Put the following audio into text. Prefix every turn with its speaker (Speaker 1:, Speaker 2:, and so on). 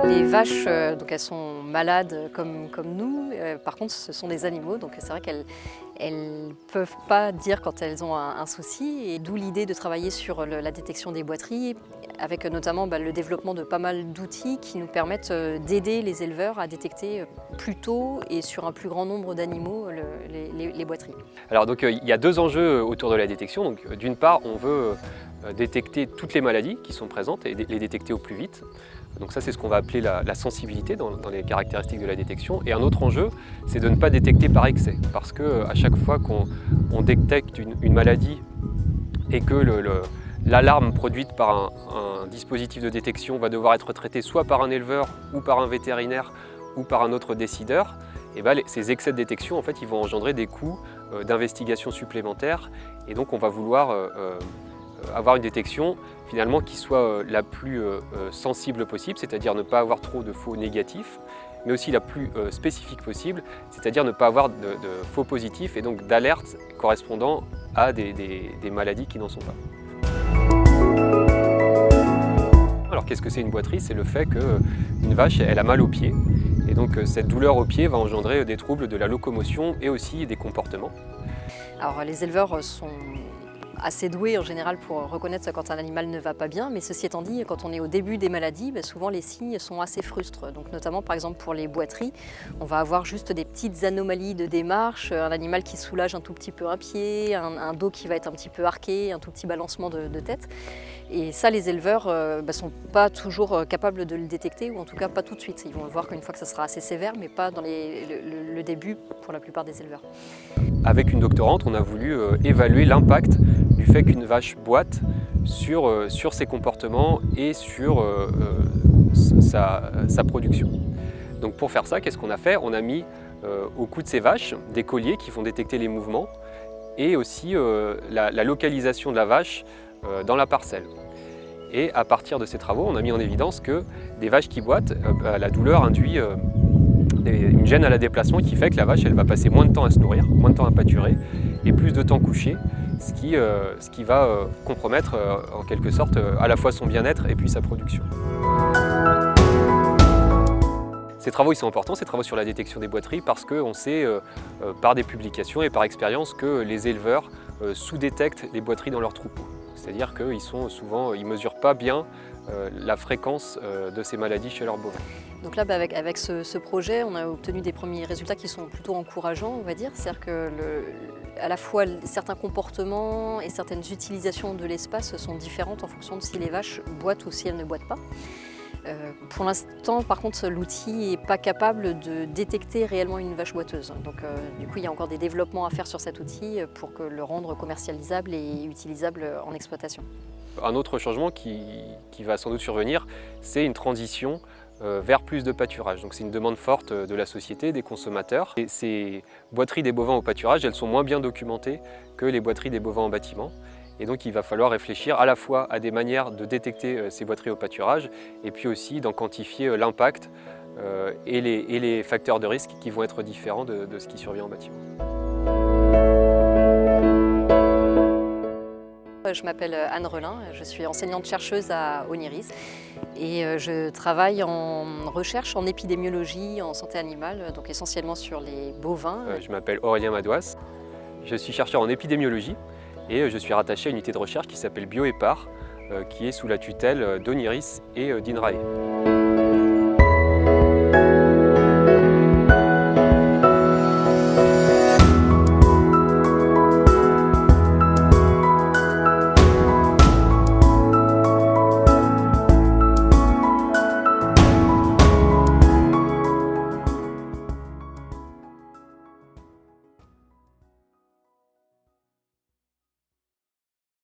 Speaker 1: Les vaches, donc elles sont malades comme nous. Par contre, ce sont des animaux, donc c'est vrai qu'elles ne peuvent pas dire quand elles ont un souci. Et d'où l'idée de travailler sur la détection des boiteries, avec notamment le développement de pas mal d'outils qui nous permettent d'aider les éleveurs à détecter plus tôt et sur un plus grand nombre d'animaux les boiteries.
Speaker 2: Alors donc il y a deux enjeux autour de la détection. Donc d'une part, on veut détecter toutes les maladies qui sont présentes et les détecter au plus vite. Donc ça, c'est ce qu'on va appeler la sensibilité dans les caractéristiques de la détection. Et un autre enjeu, c'est de ne pas détecter par excès. Parce qu'à chaque fois qu'on détecte une maladie et que l'alarme produite par un dispositif de détection va devoir être traitée soit par un éleveur ou par un vétérinaire ou par un autre décideur, et ces excès de détection, en fait, ils vont engendrer des coûts d'investigation supplémentaires. Et donc on va vouloir avoir une détection finalement qui soit la plus sensible possible, c'est-à-dire ne pas avoir trop de faux négatifs, mais aussi la plus spécifique possible, c'est-à-dire ne pas avoir de faux positifs et donc d'alertes correspondant à des maladies qui n'en sont pas. Alors qu'est-ce que c'est une boiterie? C'est le fait qu'une vache, elle a mal au pied, et donc cette douleur au pied va engendrer des troubles de la locomotion et aussi des comportements.
Speaker 1: Alors les éleveurs sont assez doués en général pour reconnaître quand un animal ne va pas bien, mais ceci étant dit, quand on est au début des maladies, souvent les signes sont assez frustres. Donc notamment par exemple pour les boiteries, on va avoir juste des petites anomalies de démarche, un animal qui soulage un tout petit peu un pied, un dos qui va être un petit peu arqué, un tout petit balancement de tête. Et ça, les éleveurs ne sont pas toujours capables de le détecter, ou en tout cas pas tout de suite. Ils vont le voir qu'une fois que ça sera assez sévère, mais pas dans le début pour la plupart des éleveurs.
Speaker 2: Avec une doctorante, on a voulu évaluer l'impact du fait qu'une vache boite sur ses comportements et sur sa production. Donc pour faire ça, qu'est-ce qu'on a fait? On a mis au cou de ces vaches des colliers qui vont détecter les mouvements et aussi la localisation de la vache dans la parcelle. Et à partir de ces travaux, on a mis en évidence que des vaches qui boitent, la douleur induit une gêne à la déplacement qui fait que la vache elle va passer moins de temps à se nourrir, moins de temps à pâturer et plus de temps couchée, ce qui va compromettre en quelque sorte à la fois son bien-être et puis sa production. Ces travaux ils sont importants, ces travaux sur la détection des boiteries, parce qu'on sait par des publications et par expérience que les éleveurs sous-détectent les boiteries dans leurs troupeaux. C'est-à-dire qu'ils ne mesurent pas bien la fréquence de ces maladies chez leurs bovins.
Speaker 1: Donc là, avec ce projet, on a obtenu des premiers résultats qui sont plutôt encourageants, on va dire. C'est-à-dire que à la fois certains comportements et certaines utilisations de l'espace sont différentes en fonction de si les vaches boitent ou si elles ne boitent pas. Pour l'instant, par contre, l'outil n'est pas capable de détecter réellement une vache boiteuse. Donc, du coup, il y a encore des développements à faire sur cet outil pour le rendre commercialisable et utilisable en exploitation.
Speaker 2: Un autre changement qui va sans doute survenir, c'est une transition vers plus de pâturage. Donc c'est une demande forte de la société, des consommateurs. Et ces boiteries des bovins au pâturage, elles sont moins bien documentées que les boiteries des bovins en bâtiment. Et donc il va falloir réfléchir à la fois à des manières de détecter ces boiteries au pâturage et puis aussi d'en quantifier l'impact et les facteurs de risque qui vont être différents de ce qui survient en bâtiment.
Speaker 1: Je m'appelle Anne Relin, je suis enseignante-chercheuse à Oniris et je travaille en recherche en épidémiologie, en santé animale, donc essentiellement sur les bovins.
Speaker 2: Je m'appelle Aurélien Madouas, je suis chercheur en épidémiologie et je suis rattaché à une unité de recherche qui s'appelle BioEpar, qui est sous la tutelle d'Oniris et d'INRAE.